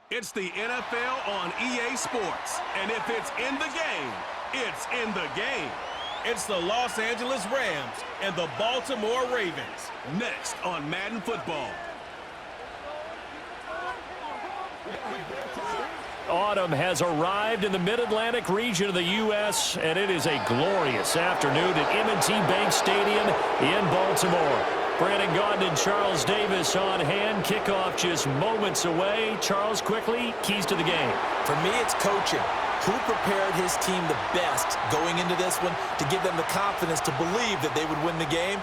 It's the NFL on EA Sports. And if it's in the game, it's in the game. It's the Los Angeles Rams and the Baltimore Ravens. Next on Madden Football. Autumn has arrived in the Mid-Atlantic region of the U.S., and it is a glorious afternoon at M&T Bank Stadium in Baltimore. Brandon Gaudin and Charles Davis on hand. Kickoff just moments away. Charles, quickly, keys to the game. For me, it's coaching. Who prepared his team the best going into this one to give them the confidence to believe that they would win the game?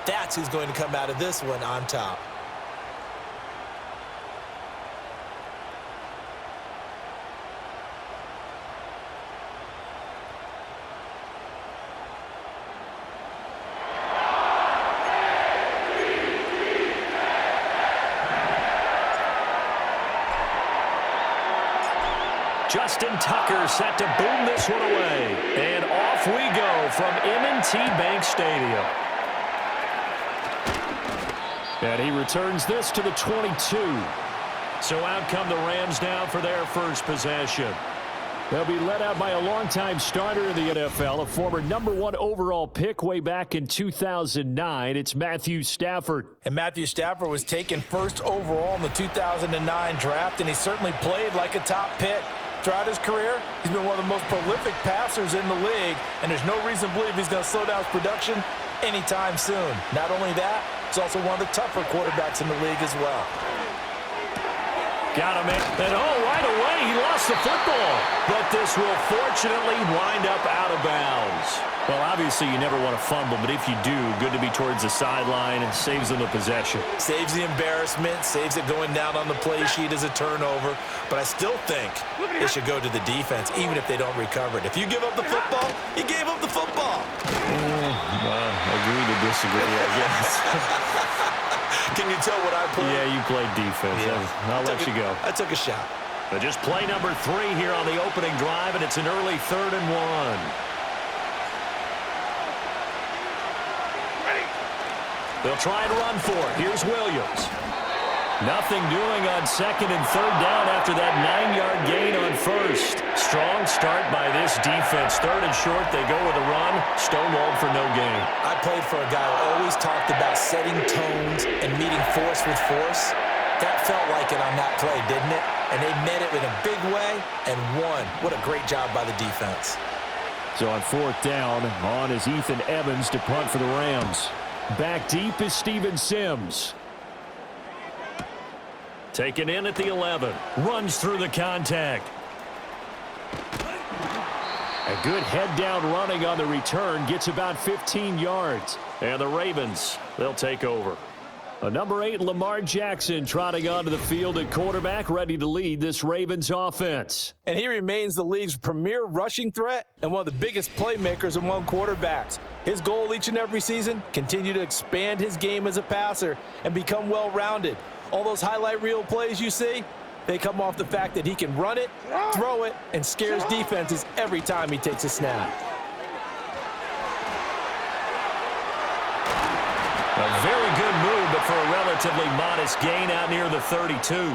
That's who's going to come out of this one on top. Justin Tucker set to boom this one away. And off we go from M&T Bank Stadium. And he returns this to the 22. So out come the Rams now for their first possession. They'll be led out by a longtime starter in the NFL, a former #1 overall pick way back in 2009. It's Matthew Stafford. And Matthew Stafford was taken first overall in the 2009 draft, and he certainly played like a top pick. Throughout his career, he's been one of the most prolific passers in the league, and there's no reason to believe he's going to slow down his production anytime soon. Not only that, he's also one of the tougher quarterbacks in the league as well. Got him in. And right away, he lost the football. But this will fortunately wind up out of bounds. Well, obviously, you never want to fumble, but if you do, good to be towards the sideline and saves them the possession. Saves the embarrassment, saves it going down on the play sheet as a turnover. But I still think it should go to the defense, even if they don't recover it. If you give up the football, you gave up the football. Agree to disagree, I guess. Can you tell what I played? Yeah, you played defense. Yeah. I'll let you go. I took a shot. But just play number 3 here on the opening drive, and it's an early 3rd and 1. They'll try and run for it. Here's Williams. Nothing doing on 2nd and 3rd down after that 9-yard gain on 1st. Strong start by this defense. 3rd and short, they go with a run. Stonewalled for no gain. I played for a guy who always talked about setting tones and meeting force with force. That felt like it on that play, didn't it? And they met it in a big way and won. What a great job by the defense. So on 4th down, on is Ethan Evans to punt for the Rams. Back deep is Steven Sims. Taken in at the 11. Runs through the contact. A good head down running on the return. Gets about 15 yards. And the Ravens, they'll take over. Number 8, Lamar Jackson, trotting onto the field at quarterback, ready to lead this Ravens offense. And he remains the league's premier rushing threat and one of the biggest playmakers among quarterbacks. His goal each and every season, continue to expand his game as a passer and become well-rounded. All those highlight reel plays you see, they come off the fact that he can run it, throw it, and scares defenses every time he takes a snap. A very good move, but for a relatively modest gain out near the 32.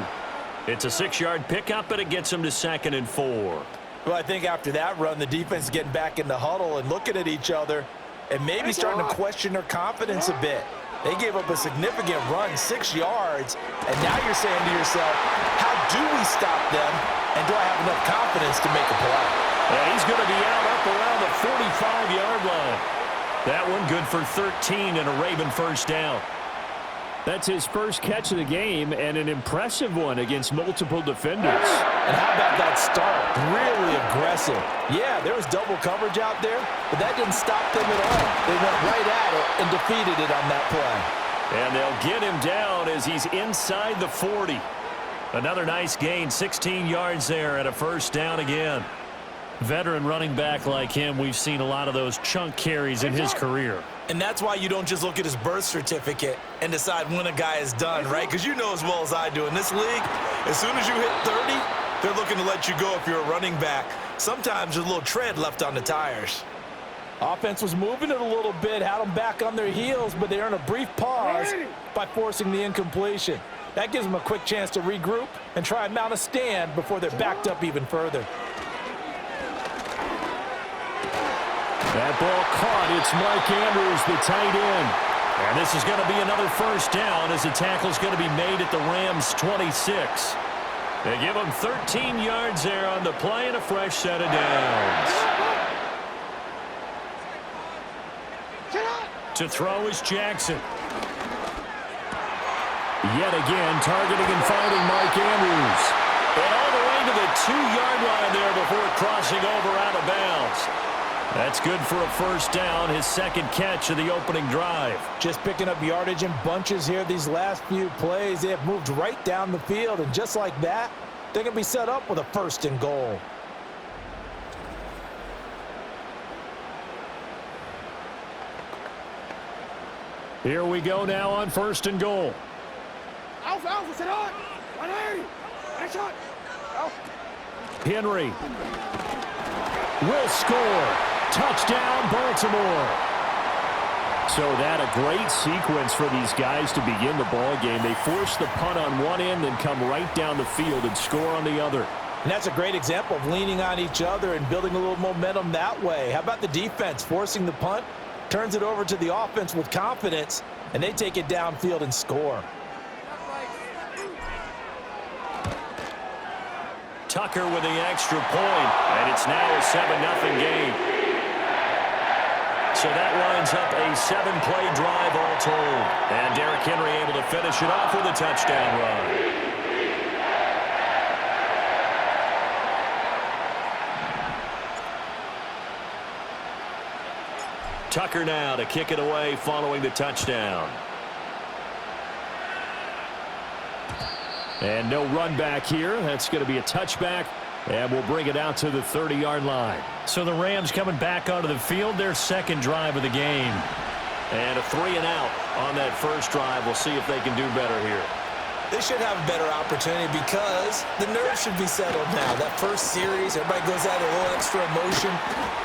It's a 6-yard pickup, but it gets him to 2nd and 4. Well, I think after that run, the defense is getting back in the huddle and looking at each other and maybe starting to question their confidence a bit. They gave up a significant run, 6 yards, and now you're saying to yourself, how do we stop them, and do I have enough confidence to make a play? And he's going to be out up around the 45-yard line. That one good for 13 and a Raven first down. That's his first catch of the game and an impressive one against multiple defenders. And how about that start? Really aggressive. Yeah, there was double coverage out there, but that didn't stop them at all. They went right at it and defeated it on that play. And they'll get him down as he's inside the 40. Another nice gain, 16 yards there and a first down again. Veteran running back like him, we've seen a lot of those chunk carries in his career. And that's why you don't just look at his birth certificate and decide when a guy is done, right? Because you know as well as I do, in this league, as soon as you hit 30, they're looking to let you go if you're a running back. Sometimes there's a little tread left on the tires. Offense was moving it a little bit, had them back on their heels, but they earned a brief pause by forcing the incompletion. That gives them a quick chance to regroup and try and mount a stand before they're backed up even further. That ball caught. It's Mark Andrews, the tight end. And this is going to be another first down as the tackle's going to be made at the Rams' 26. They give them 13 yards there on the play and a fresh set of downs. To throw is Jackson. Yet again, targeting and finding Mark Andrews. And all the way to the 2-yard line there before crossing over out of bounds. That's good for a first down, his second catch of the opening drive. Just picking up yardage in bunches here these last few plays. They have moved right down the field, and just like that, they're going to be set up with a first and goal. Here we go now on first and goal. Henry will score. Touchdown, Baltimore. So that a great sequence for these guys to begin the ball game. They force the punt on one end and come right down the field and score on the other. And that's a great example of leaning on each other and building a little momentum that way. How about the defense forcing the punt, turns it over to the offense with confidence, and they take it downfield and score. Tucker with the extra point, and it's now a 7-0 game. So that winds up a 7-play drive all told. And Derrick Henry able to finish it off with a touchdown run. Tucker now to kick it away following the touchdown. And no run back here. That's going to be a touchback. And we'll bring it out to the 30-yard line. So the Rams coming back onto the field, their second drive of the game. And a 3-and-out on that first drive. We'll see if they can do better here. They should have a better opportunity because the nerves should be settled now. That first series, everybody goes out a little extra emotion.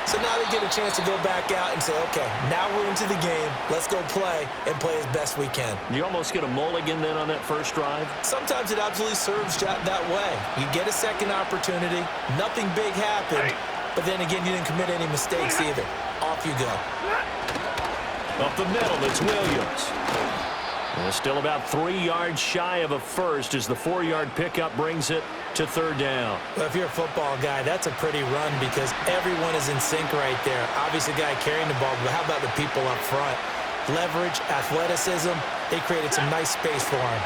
So now they get a chance to go back out and say, okay, now we're into the game. Let's go play and play as best we can. You almost get a mulligan then on that first drive? Sometimes it absolutely serves that way. You get a second opportunity. Nothing big happened. But then again, you didn't commit any mistakes either. Off you go. Up the middle, it's Williams. And still about 3 yards shy of a first as the 4-yard pickup brings it to third down. Well, if you're a football guy, that's a pretty run because everyone is in sync right there. Obviously, the guy carrying the ball, but how about the people up front? Leverage, athleticism, they created some nice space for him.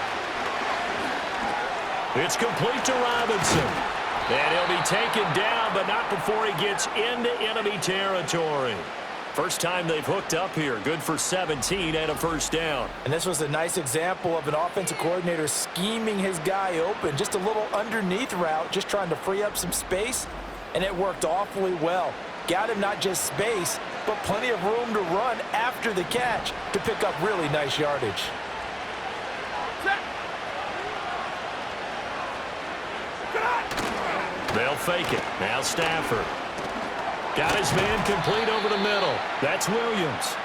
It's complete to Robinson. And he'll be taken down, but not before he gets into enemy territory. First time they've hooked up here. Good for 17 and a first down. And this was a nice example of an offensive coordinator scheming his guy open. Just a little underneath route, just trying to free up some space, and it worked awfully well. Got him not just space, but plenty of room to run after the catch to pick up really nice yardage. They'll fake it. Now Stafford. Got his man complete over the middle. That's Williams.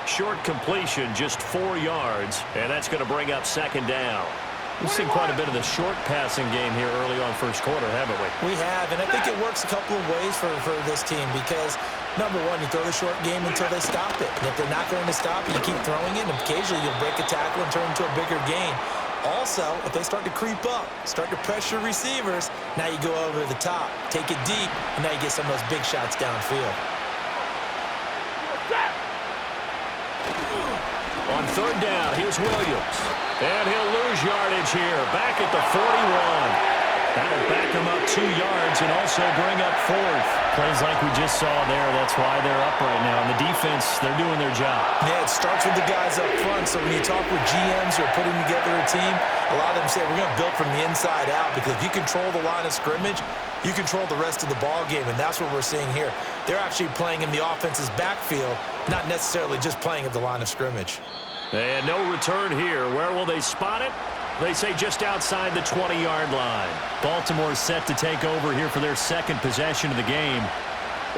Short completion, just 4 yards, and that's going to bring up second down. We've seen quite a bit of the short passing game here early on first quarter, haven't we? We have, and I think it works a couple of ways for this team because, number one, you throw the short game until they stop it. And if they're not going to stop it, you keep throwing it, and occasionally you'll break a tackle and turn into a bigger gain. Also, if they start to creep up, start to pressure receivers, now you go over the top, take it deep, and now you get some of those big shots downfield. On third down, here's Williams. And he'll lose yardage here, back at the 41. That'll back him up 2 yards and also bring up fourth. Plays like we just saw there. That's why they're up right now. And the defense, they're doing their job. Yeah, it starts with the guys up front. So when you talk with GMs who are putting together a team, a lot of them say we're going to build from the inside out because if you control the line of scrimmage, you control the rest of the ball game, and that's what we're seeing here. They're actually playing in the offense's backfield, not necessarily just playing at the line of scrimmage. And no return here. Where will they spot it? They say just outside the 20-yard line. Baltimore set to take over here for their second possession of the game.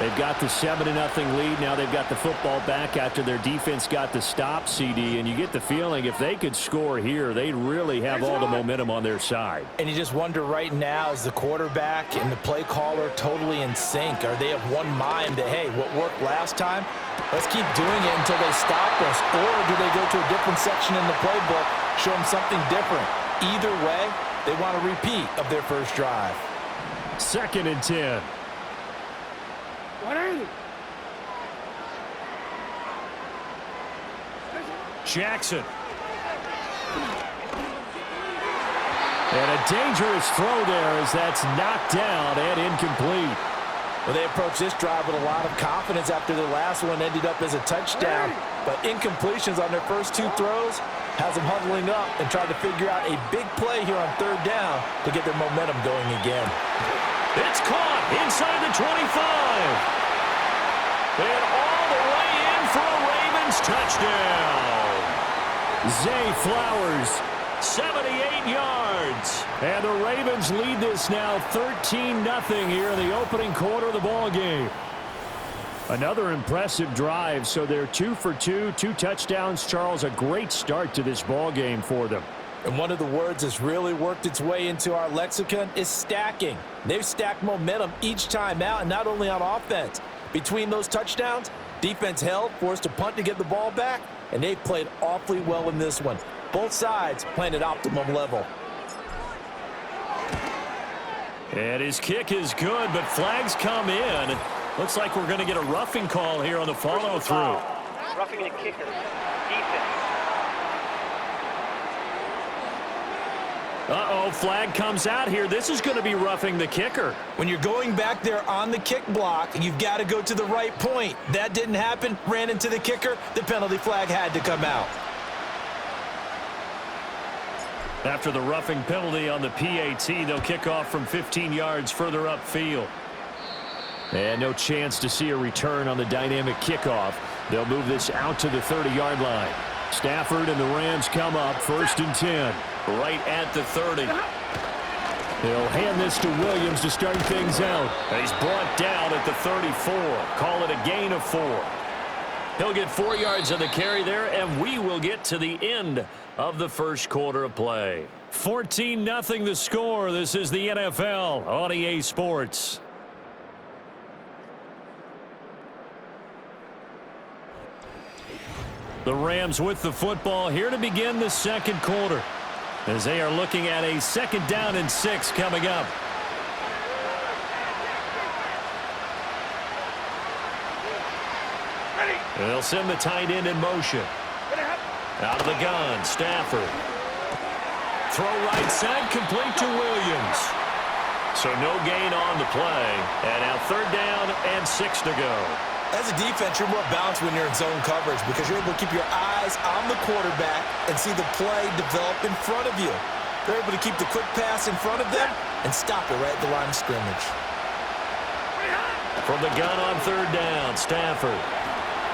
They've got the 7-0 lead. Now they've got the football back after their defense got the stop, CD. And you get the feeling if they could score here, they'd really have all the momentum on their side. And you just wonder right now, is the quarterback and the play caller totally in sync? Are they of one mind that, hey, what worked last time, let's keep doing it until they stop us? Or do they go to a different section in the playbook, show them something different? Either way, they want a repeat of their first drive. 2nd and 10. Jackson. And a dangerous throw there as that's knocked down and incomplete. Well, they approached this drive with a lot of confidence after the last one ended up as a touchdown. But incompletions on their first 2 throws has them huddling up and trying to figure out a big play here on 3rd down to get their momentum going again. It's caught inside the 25. And all the way in for a Ravens touchdown. Zay Flowers, 78 yards. And the Ravens lead this now 13-0 here in the opening quarter of the ball game. Another impressive drive, so they're 2 for 2, 2 touchdowns. Charles, a great start to this ball game for them. And one of the words that's really worked its way into our lexicon is stacking. They've stacked momentum each time out, and not only on offense. Between those touchdowns, defense held, forced to punt to get the ball back, and they've played awfully well in this one. Both sides playing at optimum level. And his kick is good, but flags come in. Looks like we're going to get a roughing call here on the follow-through. Roughing the kicker. Defense. Uh-oh, flag comes out here. This is going to be roughing the kicker. When you're going back there on the kick block, you've got to go to the right point. That didn't happen, ran into the kicker. The penalty flag had to come out. After the roughing penalty on the PAT, they'll kick off from 15 yards further upfield. And no chance to see a return on the dynamic kickoff. They'll move this out to the 30-yard line. Stafford and the Rams come up 1st and 10. Right at the 30. They'll hand this to Williams to start things out. And he's brought down at the 34. Call it a gain of 4. He'll get 4 yards on the carry there, and we will get to the end of the first quarter of play. 14-0 the score. This is the NFL on EA Sports. The Rams with the football here to begin the second quarter, as they are looking at a 2nd down and 6 coming up. They'll send the tight end in motion. Out of the gun, Stafford. Throw right side, complete to Williams. So no gain on the play. And now 3rd down and 6 to go. As a defense, you're more balanced when you're in zone coverage because you're able to keep your eyes on the quarterback and see the play develop in front of you. They're able to keep the quick pass in front of them and stop it right at the line of scrimmage. From the gun on 3rd down, Stafford.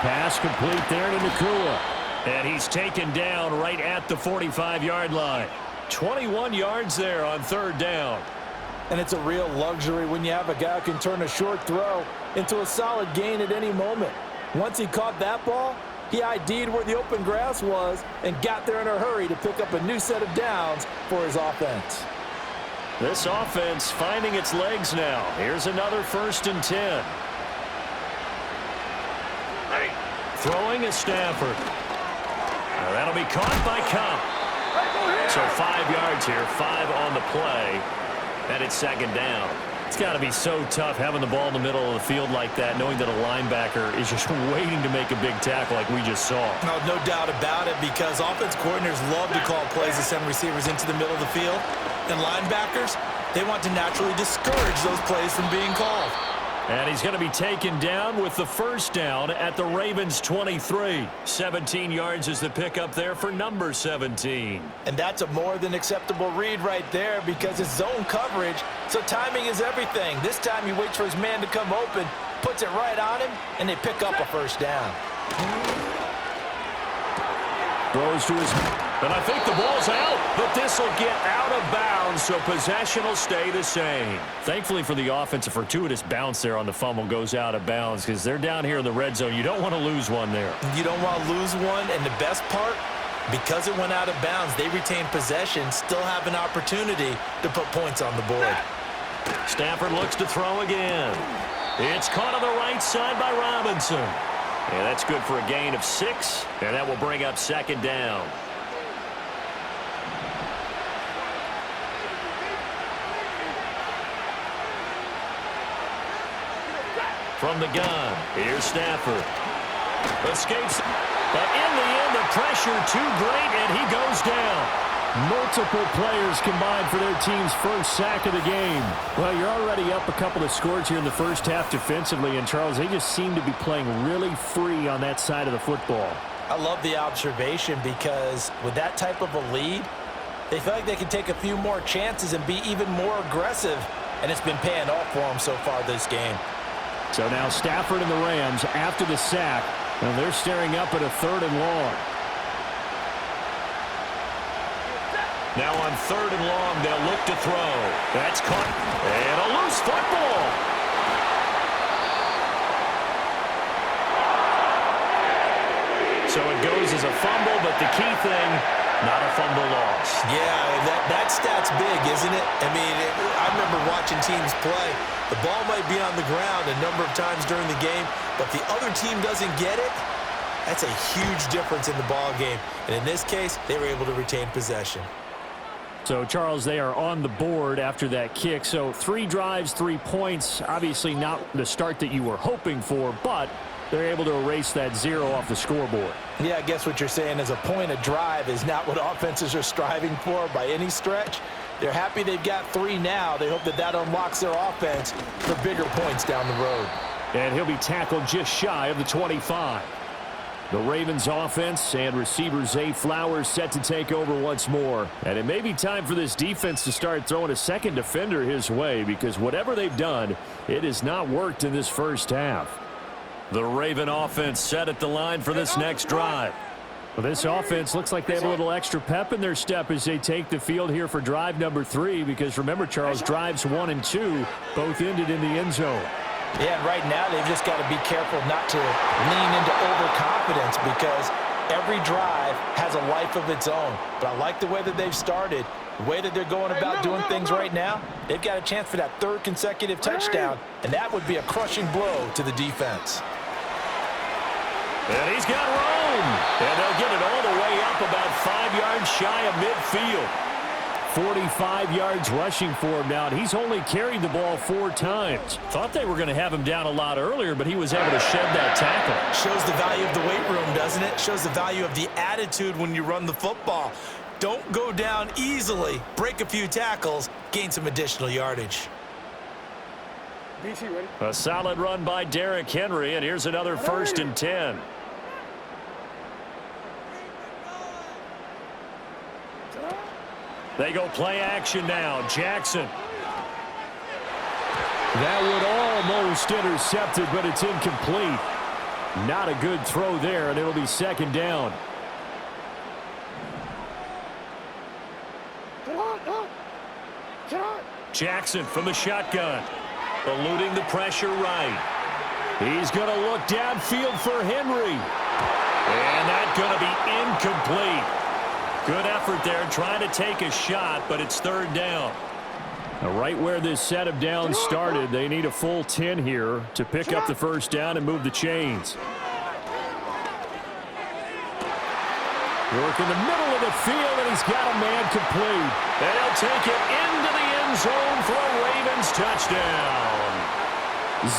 Pass complete there to Nakua. And he's taken down right at the 45-yard line. 21 yards there on 3rd down. And it's a real luxury when you have a guy who can turn a short throw into a solid gain at any moment. Once he caught that ball, he ID'd where the open grass was and got there in a hurry to pick up a new set of downs for his offense. This offense finding its legs now. Here's another 1st and 10. Throwing is Stafford. Now that'll be caught by Cup. So 5 yards here, 5 on the play. And it's 2nd down. It's got to be so tough having the ball in the middle of the field like that, knowing that a linebacker is just waiting to make a big tackle like we just saw. No doubt about it, because offense coordinators love to call plays to send receivers into the middle of the field. And linebackers, they want to naturally discourage those plays from being called. And he's going to be taken down with the 1st down at the Ravens 23. 17 yards is the pickup there for number 17. And that's a more than acceptable read right there because it's zone coverage, so timing is everything. This time he waits for his man to come open, puts it right on him, and they pick up a 1st down. Throws to his And I think the ball's out, but this will get out of bounds, so possession will stay the same. Thankfully for the offense, a fortuitous bounce there on the fumble goes out of bounds because they're down here in the red zone. You don't want to lose one there. You don't want to lose one, and the best part, because it went out of bounds, they retain possession, still have an opportunity to put points on the board. Stafford looks to throw again. It's caught on the right side by Robinson. And that's good for a gain of 6, and that will bring up second down. From the gun, here's Stafford. Escapes, but in the end, the pressure too great, and he goes down. Multiple players combined for their team's first sack of the game. Well, you're already up a couple of scores here in the first half defensively, and Charles, they just seem to be playing really free on that side of the football. I love the observation because with that type of a lead, they feel like they can take a few more chances and be even more aggressive, and it's been paying off for them so far this game. So now Stafford and the Rams after the sack, and they're staring up at a 3rd and long. Now on 3rd and long, they'll look to throw. That's caught. And a loose football. So it goes as a fumble, but the key thing, not a fumble loss. Yeah, that stat's big, isn't it? I mean, I remember watching teams play. The ball might be on the ground a number of times during the game, but if the other team doesn't get it, that's a huge difference in the ball game. And in this case, they were able to retain possession. So, Charles, they are on the board after that kick. So 3 drives, 3 points. Obviously not the start that you were hoping for, but they're able to erase that 0 off the scoreboard. Yeah, I guess what you're saying is a point a drive is not what offenses are striving for by any stretch. They're happy they've got 3 now. They hope that that unlocks their offense for bigger points down the road. And he'll be tackled just shy of the 25. The Ravens offense and receiver Zay Flowers set to take over once more. And it may be time for this defense to start throwing a second defender his way because whatever they've done, it has not worked in this first half. The Raven offense set at the line for this next drive. Well, this offense looks like they have a little extra pep in their step as they take the field here for drive number 3 because remember, Charles, drives 1 and 2 both ended in the end zone. Yeah, and right now they've just got to be careful not to lean into overconfidence because every drive has a life of its own. But I like the way that they've started, the way that they're going about doing things right now. They've got a chance for that 3rd consecutive touchdown, and that would be a crushing blow to the defense. And he's got room. And they'll get it all the way up about 5 yards shy of midfield. 45 yards rushing for him now, and he's only carried the ball 4 times. Thought they were going to have him down a lot earlier, but he was able to shed that tackle. Shows the value of the weight room, doesn't it? Shows the value of the attitude when you run the football. Don't go down easily. Break a few tackles, gain some additional yardage. A solid run by Derrick Henry, and here's another 1st and 10. They go play action now. Jackson. That would almost intercept it, but it's incomplete. Not a good throw there, and it'll be 2nd down. Jackson from the shotgun. Eluding the pressure right. He's going to look downfield for Henry. And that's going to be incomplete. Good effort there trying to take a shot, but it's 3rd down. Now, right where this set of downs started, they need a full 10 here to pick up the 1st down and move the chains. Work in the middle of the field, and he's got a man complete. And he'll take it into the end zone for a Ravens touchdown.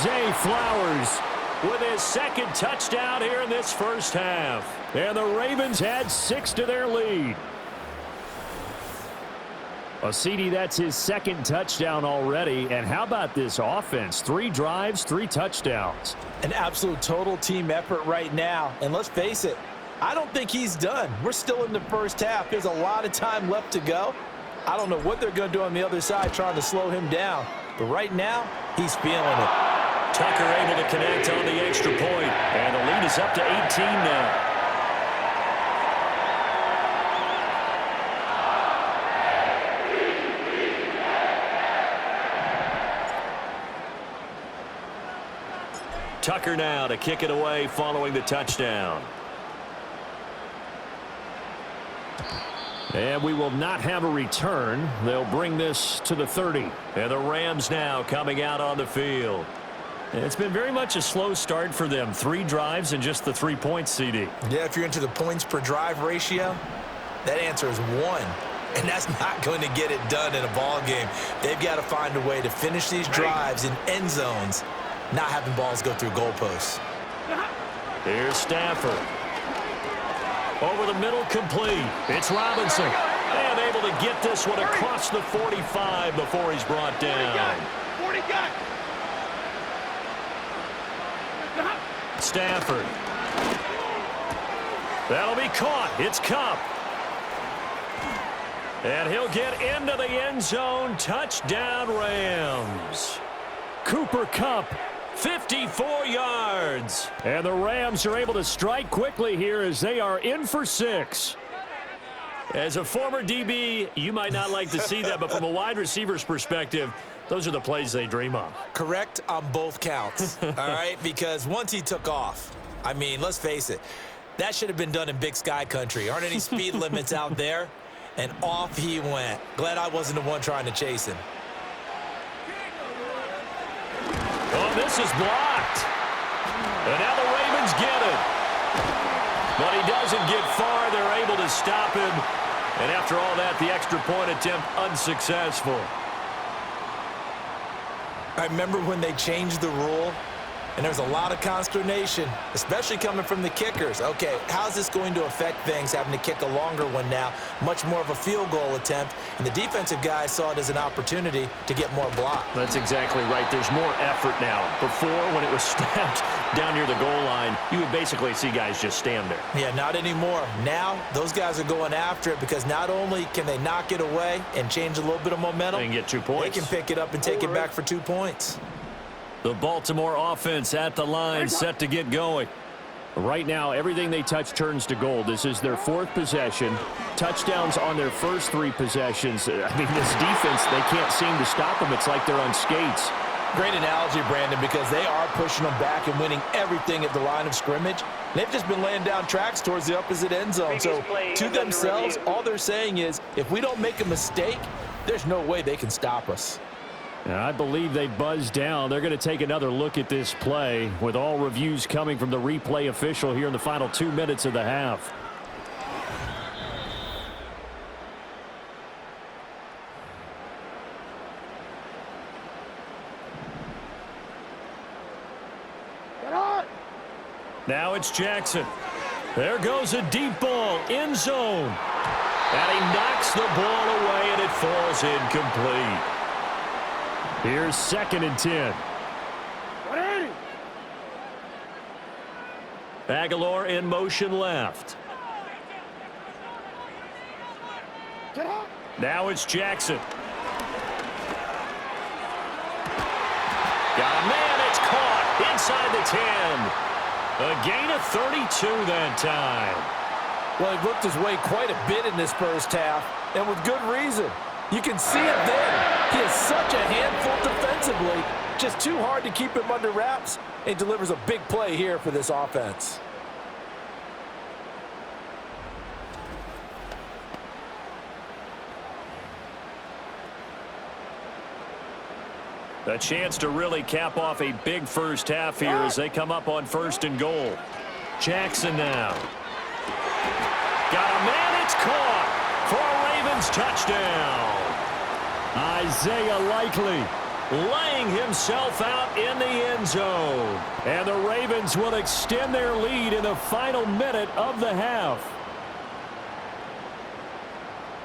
Zay Flowers with his 2nd touchdown here in this first half. And the Ravens add 6 to their lead. Well, CD, that's his 2nd touchdown already. And how about this offense? 3 drives, 3 touchdowns. An absolute total team effort right now. And let's face it, I don't think he's done. We're still in the first half. There's a lot of time left to go. I don't know what they're going to do on the other side trying to slow him down. But right now, he's feeling it. Tucker able to connect on the extra point, and the lead is up to 18 now. Tucker now to kick it away following the touchdown. And we will not have a return. They'll bring this to the 30. And the Rams now coming out on the field. It's been very much a slow start for them. 3 drives and just the 3 points, CD. Yeah, if you're into the points per drive ratio, that answer is 1. And that's not going to get it done in a ball game. They've got to find a way to finish these drives in end zones, not having balls go through goalposts. Here's Stafford. Over the middle, complete. It's Robinson. And able to get this one across the 45 before he's brought down. 40 gun. Stafford. That'll be caught. It's Kupp. And he'll get into the end zone. Touchdown, Rams. Cooper Kupp, 54 yards. And the Rams are able to strike quickly here as they are in for 6. As a former DB, you might not like to see that, but from a wide receiver's perspective, those are the plays they dream of. Correct on both counts, all right? Because once he took off, I mean, let's face it, that should have been done in Big Sky country. Aren't any speed limits out there? And off he went. Glad I wasn't the one trying to chase him. Oh, this is blocked. And now the Ravens get it. But he doesn't get far. They're able to stop him. And after all that, the extra point attempt unsuccessful. I remember when they changed the rule, and there was a lot of consternation, especially coming from the kickers. Okay, how's this going to affect things, having to kick a longer one now, much more of a field goal attempt, and the defensive guys saw it as an opportunity to get more block. That's exactly right. There's more effort now. Before, when it was snapped down near the goal line, you would basically see guys just stand there. Yeah, not anymore. Now, those guys are going after it because not only can they knock it away and change a little bit of momentum, They can get 2 points. they can pick it up and take it back for 2 points. The Baltimore offense at the line, set to get going. Right now, everything they touch turns to gold. This is their 4th possession. Touchdowns on their first 3 possessions. I mean, this defense, they can't seem to stop them. It's like they're on skates. Great analogy, Brandon, because they are pushing them back and winning everything at the line of scrimmage. They've just been laying down tracks towards the opposite end zone. So to themselves, all they're saying is, if we don't make a mistake, there's no way they can stop us. And I believe they buzzed down. They're going to take another look at this play with all reviews coming from the replay official here in the final 2 minutes of the half. Now it's Jackson. There goes a deep ball, end zone. And he knocks the ball away, and it falls incomplete. Here's 2nd and 10. Aguilar in motion left. Now it's Jackson. Got a man, it's caught inside the 10. A gain of 32 that time. Well, he worked his way quite a bit in this first half, and with good reason. You can see it there. He is such a handful defensively. Just too hard to keep him under wraps, and delivers a big play here for this offense. A chance to really cap off a big first half here as they come up on 1st and goal. Jackson now. Got a man, it's caught for a Ravens touchdown. Isaiah Likely laying himself out in the end zone. And the Ravens will extend their lead in the final minute of the half.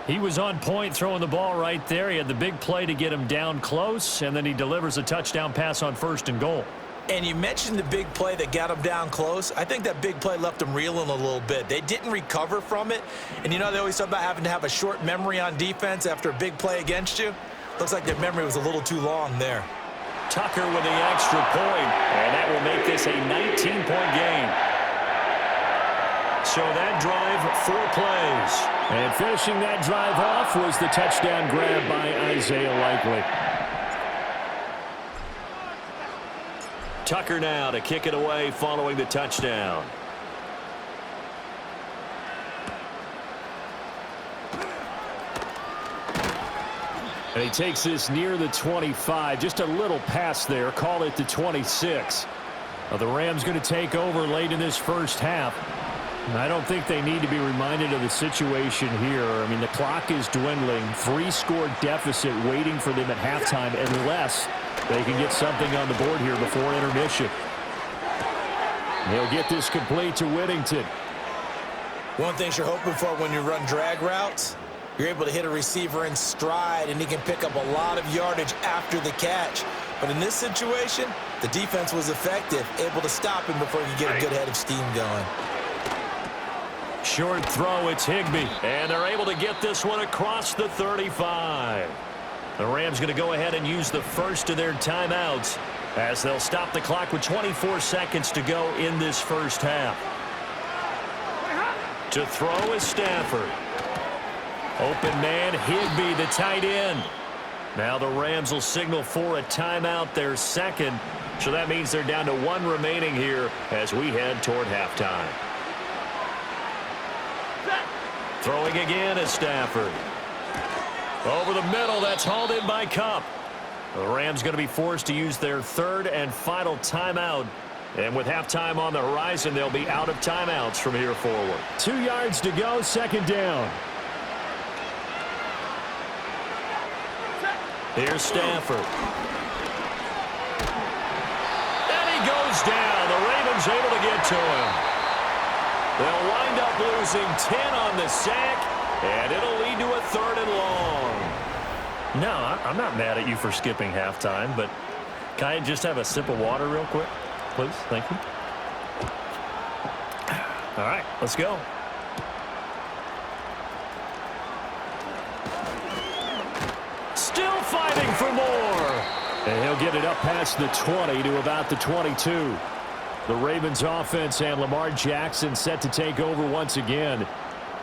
He was on point throwing the ball right there. He had the big play to get him down close, and then he delivers a touchdown pass on 1st and goal. And you mentioned the big play that got him down close. I think that big play left him reeling a little bit. They didn't recover from it. And you know, they always talk about having to have a short memory on defense after a big play against you. Looks like their memory was a little too long there. Tucker with the extra point, and that will make this a 19-point game. So that drive, 4 plays. And finishing that drive off was the touchdown grab by Isaiah Likely. Tucker now to kick it away following the touchdown. And he takes this near the 25. Just a little pass there. Call it the 26. Well, the Rams going to take over late in this first half. I don't think they need to be reminded of the situation here. I mean, the clock is dwindling. 3-score deficit waiting for them at halftime unless they can get something on the board here before intermission. He'll get this complete to Whittington. One thing you're hoping for when you run drag routes, you're able to hit a receiver in stride, and he can pick up a lot of yardage after the catch. But in this situation, the defense was effective, able to stop him before he could get a good head of steam going. Short throw, it's Higbee. And they're able to get this one across the 35. The Rams going to go ahead and use the first of their timeouts as they'll stop the clock with 24 seconds to go in this first half. To throw is Stafford. Open man, Higbee, the tight end. Now the Rams will signal for a timeout, their second. So that means they're down to 1 remaining here as we head toward halftime. Throwing again is Stafford. Over the middle, that's hauled in by Kupp. The Rams going to be forced to use their third and final timeout. And with halftime on the horizon, they'll be out of timeouts from here forward. 2 yards to go, second down. Here's Stafford. And he goes down. The Ravens able to get to him. They'll wind up losing 10 on the sack, and it'll lead to a 3rd and long. No, I'm not mad at you for skipping halftime, but can I just have a sip of water real quick? Please, thank you. All right, let's go. Still fighting for more. And he'll get it up past the 20 to about the 22. The Ravens offense and Lamar Jackson set to take over once again.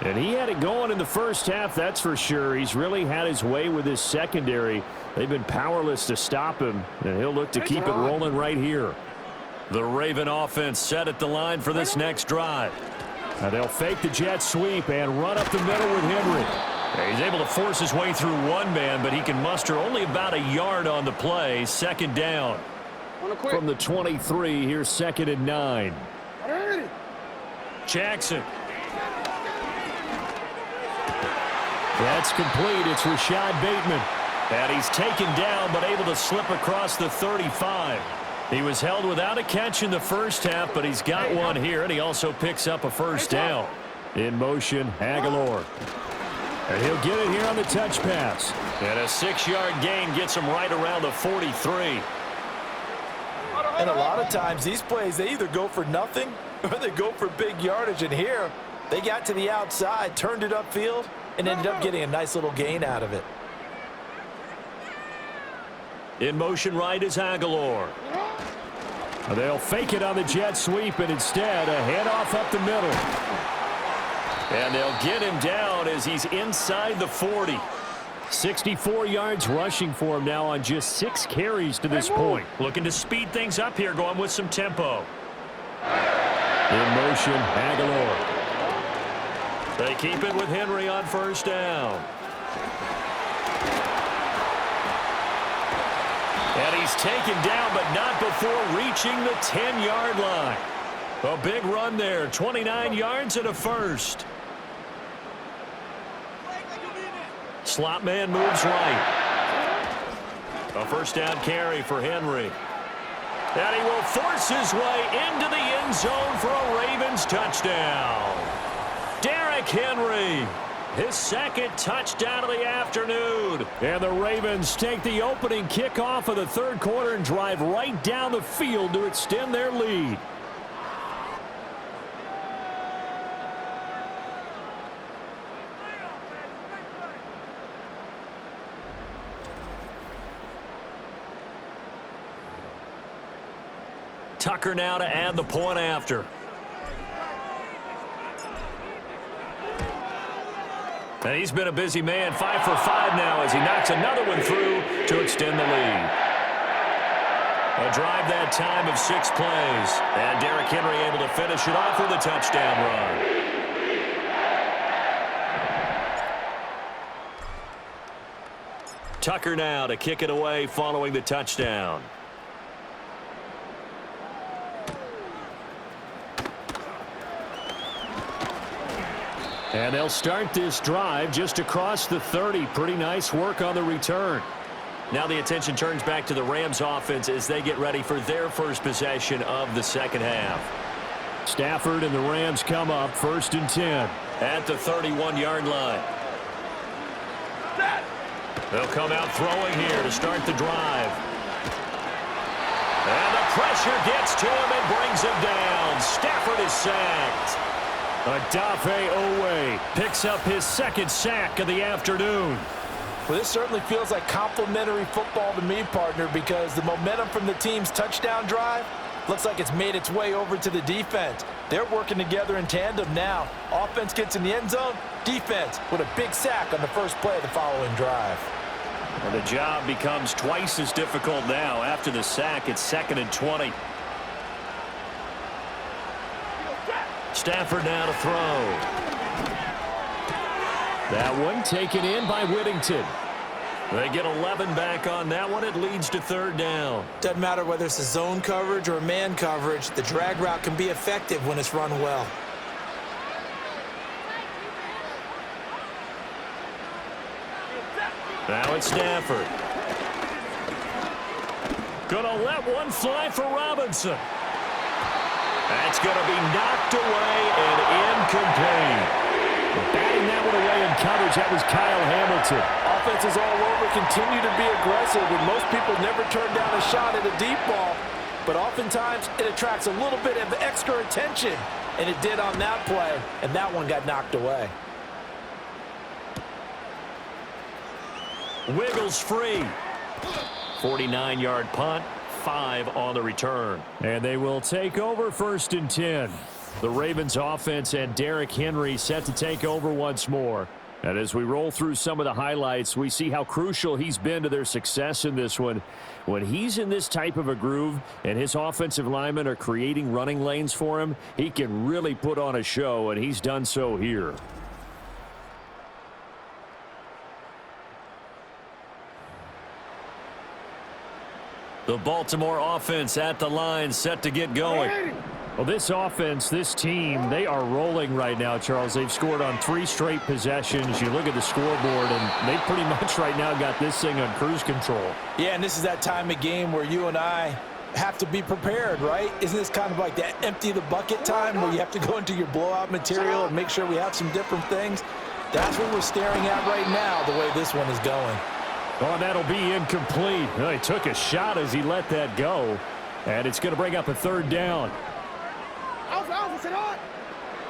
And he had it going in the first half, that's for sure. He's really had his way with his secondary. They've been powerless to stop him, and he'll look to keep it rolling right here. The Raven offense set at the line for this next drive. Now they'll fake the jet sweep and run up the middle with Henry. He's able to force his way through one man, but he can muster only about a yard on the play. Second down. From the 23, here's 2nd and 9. Jackson. That's complete. It's Rashad Bateman. And he's taken down, but able to slip across the 35. He was held without a catch in the first half, but he's got one here, and he also picks up a first down. In motion, Aguilar. And he'll get it here on the touch pass. And a 6-yard gain gets him right around the 43. And a lot of times these plays, they either go for nothing or they go for big yardage. And here, they got to the outside, turned it upfield, and ended up getting a nice little gain out of it. In motion right is Aguilar. They'll fake it on the jet sweep, and instead a handoff up the middle. And they'll get him down as he's inside the 40. 64 yards rushing for him now on just 6 carries to this point. Looking to speed things up here, going with some tempo. In motion, Aguilar. They keep it with Henry on first down. And he's taken down, but not before reaching the 10-yard line. A big run there, 29 yards and a first. Slot man moves right. A first down carry for Henry. And he will force his way into the end zone for a Ravens touchdown. Derrick Henry, his second touchdown of the afternoon. And the Ravens take the opening kickoff of the third quarter and drive right down the field to extend their lead. Tucker now to add the point after. And he's been a busy man, 5 for 5 now as he knocks another one through to extend the lead. A drive that time of 6 plays. And Derrick Henry able to finish it off with a touchdown run. Tucker now to kick it away following the touchdown. And they'll start this drive just across the 30. Pretty nice work on the return. Now the attention turns back to the Rams offense as they get ready for their first possession of the second half. Stafford and the Rams come up 1st and 10 at the 31-yard line. They'll come out throwing here to start the drive. And the pressure gets to him and brings him down. Stafford is sacked. Odafe Owe picks up his 2nd sack of the afternoon. Well, this certainly feels like complimentary football to me, partner, because the momentum from the team's touchdown drive looks like it's made its way over to the defense. They're working together in tandem now. Offense gets in the end zone. Defense with a big sack on the first play of the following drive. And the job becomes twice as difficult now. After the sack, it's 2nd and 20. Stafford now to throw. That one taken in by Whittington. They get 11 back on that one. It leads to 3rd down. Doesn't matter whether it's a zone coverage or a man coverage. The drag route can be effective when it's run well. Now it's Stafford. Gonna let one fly for Robinson. That's going to be knocked away and incomplete. Batting that one away in coverage, that was Kyle Hamilton. Offenses all over continue to be aggressive, and most people never turn down a shot at a deep ball. But oftentimes, it attracts a little bit of extra attention, and it did on that play, and that one got knocked away. Wiggles free. 49-yard punt. 5 on the return. And they will take over 1st and 10. The Ravens offense and Derrick Henry set to take over once more. And as we roll through some of the highlights, we see how crucial he's been to their success in this one. When he's in this type of a groove and his offensive linemen are creating running lanes for him, he can really put on a show, and he's done so here. The Baltimore offense at the line, set to get going. Well, this offense, this team, they are rolling right now, Charles. They've scored on 3 straight possessions. You look at the scoreboard, and they pretty much right now got this thing on cruise control. Yeah, and this is that time of game where you and I have to be prepared, right? Isn't this kind of like that empty the bucket time where you have to go into your blowout material and make sure we have some different things? That's what we're staring at right now, the way this one is going. Oh, that'll be incomplete. Well, he took a shot as he let that go, and it's going to bring up a 3rd down.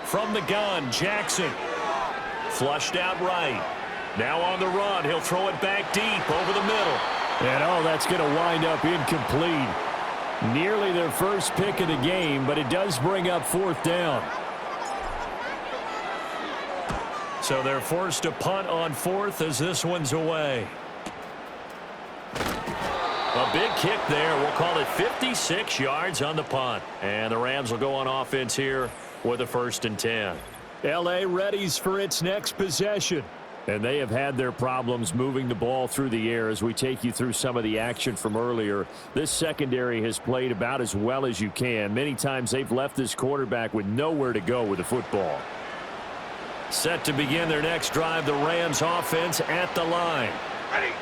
From the gun, Jackson. Flushed out right. Now on the run. He'll throw it back deep over the middle. And, oh, that's going to wind up incomplete. Nearly their first pick of the game, but it does bring up 4th down. So they're forced to punt on 4th as this one's away. A big kick there. We'll call it 56 yards on the punt. And the Rams will go on offense here with a 1st and 10. L.A. readies for its next possession. And they have had their problems moving the ball through the air as we take you through some of the action from earlier. This secondary has played about as well as you can. Many times they've left this quarterback with nowhere to go with the football. Set to begin their next drive, the Rams offense at the line.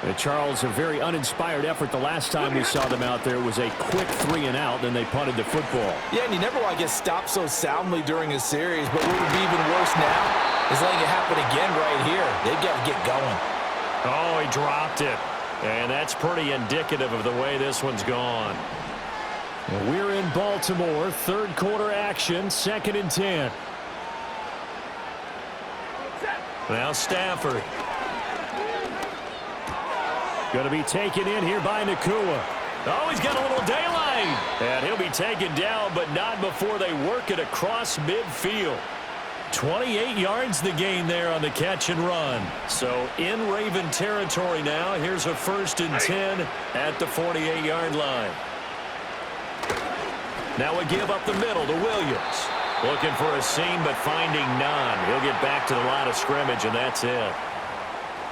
And Charles, a very uninspired effort the last time we saw them out there was a quick 3-and-out, then they punted the football. Yeah, and you never want to get stopped so soundly during a series, but what would be even worse now is letting it happen again right here. They've got to get going. Oh, he dropped it. And that's pretty indicative of the way this one's gone. Well, we're in Baltimore, 3rd quarter action, 2nd and 10. Now Stafford. Going to be taken in here by Nakua. Oh, he's got a little daylight. And he'll be taken down, but not before they work it across midfield. 28 yards the gain there on the catch and run. So in Raven territory now. Here's a 1st and 10 at the 48-yard line. Now a give up the middle to Williams. Looking for a seam, but finding none. He'll get back to the line of scrimmage, and that's it.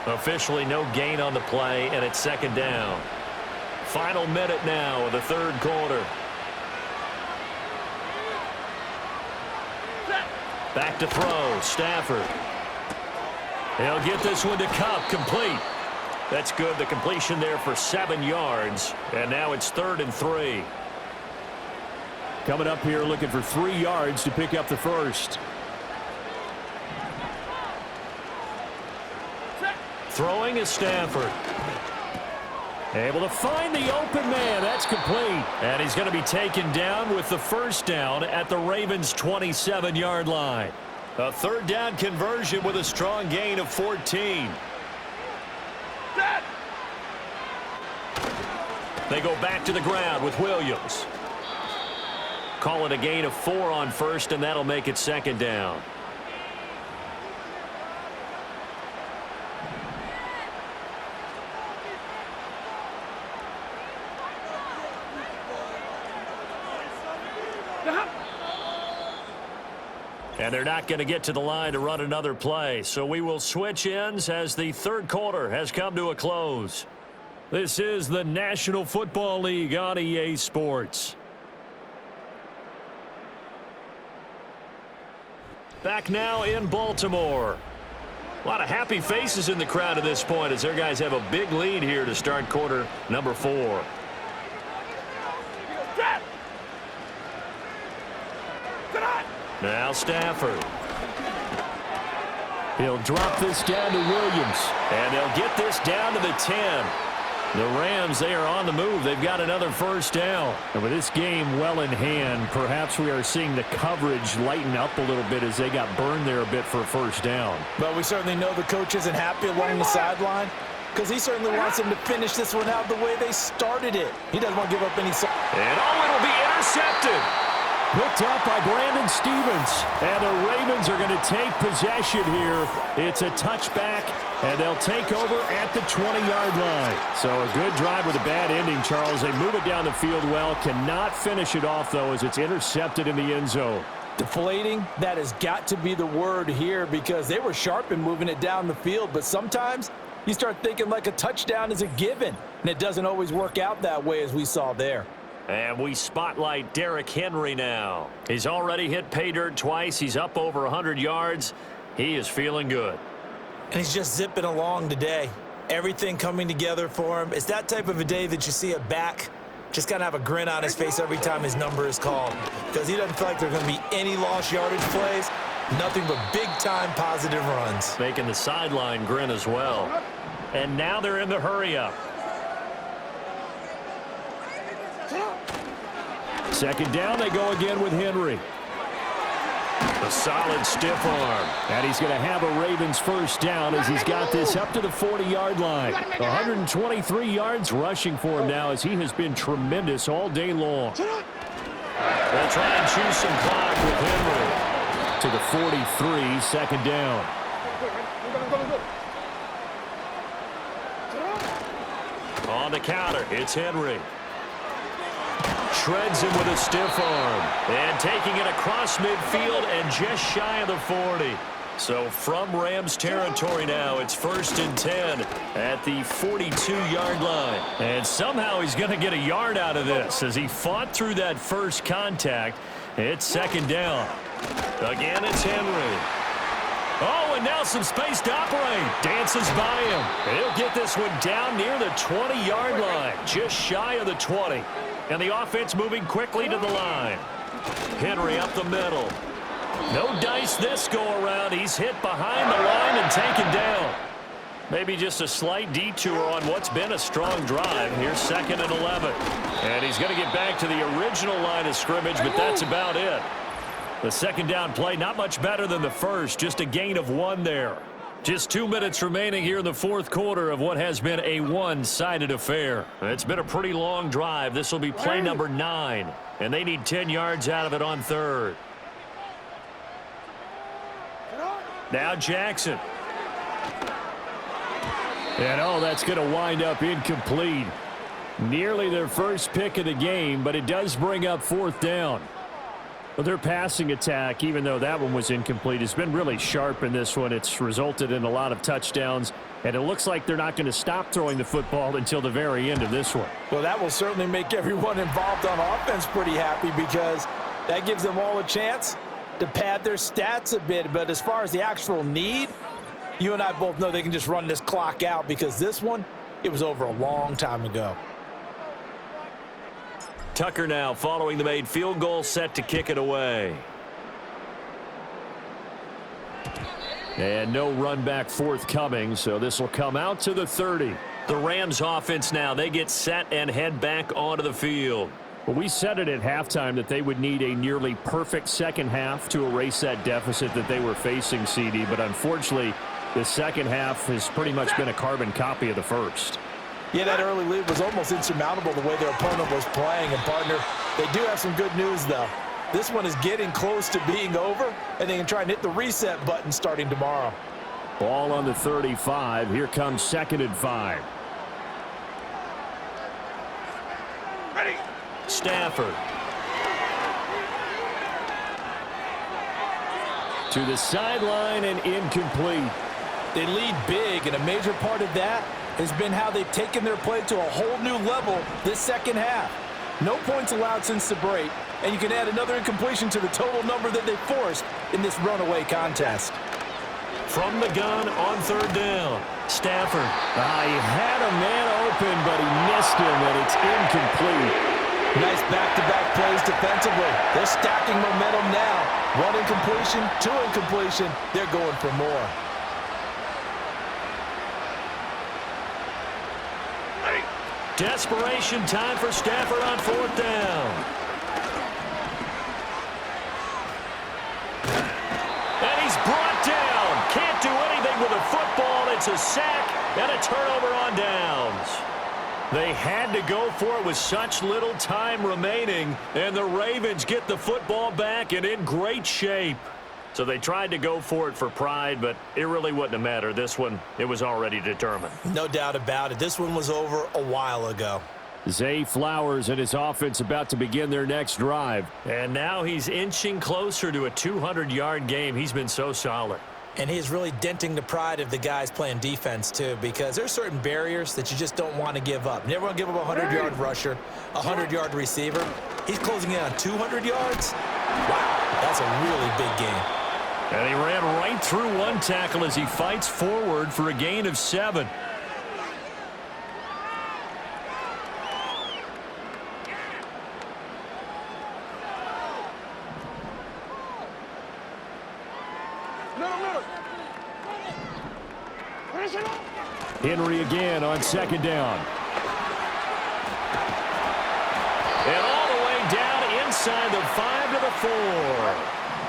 Officially no gain on the play, and it's second down. Final minute now of the third quarter. Back to throw, Stafford. He'll get this one to Cup, complete. That's good, the completion there for 7 yards, and now it's 3rd and 3. Coming up here looking for 3 yards to pick up the first. Throwing is Stafford. Able to find the open man. That's complete. And he's going to be taken down with the first down at the Ravens' 27-yard line. A third down conversion with a strong gain of 14. They go back to the ground with Williams. Call it a gain of 4 on first, and that'll make it second down. And they're not going to get to the line to run another play, so we will switch ends as the third quarter has come to a close. This is the National Football League on EA Sports. Back now in Baltimore. A lot of happy faces in the crowd at this point as their guys have a big lead here to start quarter number 4. Now Stafford. He'll drop this down to Williams. And they'll get this down to the 10. The Rams, they are on the move. They've got another first down. And with this game well in hand, perhaps we are seeing the coverage lighten up a little bit as they got burned there a bit for a first down. But we certainly know the coach isn't happy along the sideline because he certainly wants them to finish this one out the way they started it. He doesn't want to give up any. And it'll be intercepted. Picked up by Brandon Stevens. And the Ravens are going to take possession here. It's a touchback, and they'll take over at the 20-yard line. So a good drive with a bad ending, Charles. They move it down the field well. Cannot finish it off, though, as it's intercepted in the end zone. Deflating, that has got to be the word here because they were sharp in moving it down the field, but sometimes you start thinking like a touchdown is a given, and it doesn't always work out that way as we saw there. And we spotlight Derrick Henry now. He's already hit pay dirt twice. He's up over 100 yards. He is feeling good. And he's just zipping along today. Everything coming together for him. It's that type of a day that you see a back just kind of have a grin on his face every time his number is called because he doesn't feel like there are going to be any lost yardage plays. Nothing but big-time positive runs. Making the sideline grin as well. And now they're in the hurry-up. Second down, they go again with Henry. A solid stiff arm. And he's going to have a Ravens first down as he's got this up to the 40-yard line. 123 yards rushing for him now as he has been tremendous all day long. They'll try and choose some clock with Henry. To the 43, second down. On the counter, it's Henry. Shreds him with a stiff arm. And taking it across midfield and just shy of the 40. So from Rams territory now, it's 1st and 10 at the 42-yard line. And somehow he's going to get a yard out of this as he fought through that first contact. It's second down. Again, it's Henry. Oh, and now some space to operate. Dances by him. He'll get this one down near the 20-yard line, just shy of the 20. And the offense moving quickly to the line. Henry up the middle. No dice this go-around. He's hit behind the line and taken down. Maybe just a slight detour on what's been a strong drive. Here's 2nd and 11. And he's going to get back to the original line of scrimmage, but that's about it. The second down play, not much better than the first, just a gain of 1 there. Just 2 minutes remaining here in the fourth quarter of what has been a one-sided affair. It's been a pretty long drive. This will be play number 9, and they need 10 yards out of it on 3rd. Now Jackson. And that's going to wind up incomplete. Nearly their first pick of the game, but it does bring up fourth down. Well, their passing attack, even though that one was incomplete, has been really sharp in this one. It's resulted in a lot of touchdowns, and it looks like they're not going to stop throwing the football until the very end of this one. Well, that will certainly make everyone involved on offense pretty happy because that gives them all a chance to pad their stats a bit. But as far as the actual need, you and I both know they can just run this clock out because this one, it was over a long time ago. Tucker now following the made field goal, set to kick it away. And no run back forthcoming, so this will come out to the 30. The Rams offense now, they get set and head back onto the field. Well, we said it at halftime that they would need a nearly perfect second half to erase that deficit that they were facing, CD, but unfortunately, the second half has pretty much been a carbon copy of the first. Yeah, that early lead was almost insurmountable the way their opponent was playing. And, partner, they do have some good news, though. This one is getting close to being over, and they can try and hit the reset button starting tomorrow. Ball on the 35. Here comes 2nd and 5. Ready. Stafford. To the sideline and incomplete. They lead big, and a major part of that has been how they've taken their play to a whole new level this second half. No points allowed since the break, and you can add another incompletion to the total number that they forced in this runaway contest. From the gun on 3rd down. Stafford. He had a man open, but he missed him, and it's incomplete. Nice back-to-back plays defensively. They're stacking momentum now. One incompletion, two incompletion. They're going for more. Desperation time for Stafford on 4th down. And he's brought down. Can't do anything with a football. It's a sack and a turnover on downs. They had to go for it with such little time remaining, and the Ravens get the football back and in great shape. So they tried to go for it for pride, but it really wouldn't have mattered. This one, it was already determined. No doubt about it. This one was over a while ago. Zay Flowers and his offense about to begin their next drive. And now he's inching closer to a 200-yard game. He's been so solid. And he's really denting the pride of the guys playing defense, too, because there's certain barriers that you just don't want to give up. Never want to give up a 100-yard rusher, a 100-yard receiver. He's closing in on 200 yards. Wow, that's a really big game. And he ran right through one tackle as he fights forward for a gain of 7. Henry again on 2nd down. And all the way down inside the 5 to the 4.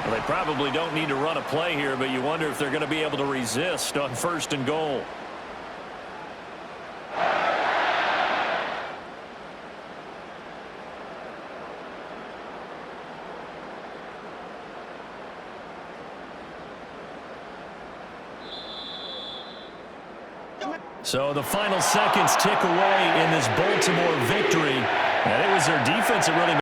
Well, they probably don't need to run a play here, but you wonder if they're going to be able to resist on 1st and goal. So the final seconds tick away in this Baltimore victory. And it was their defense that really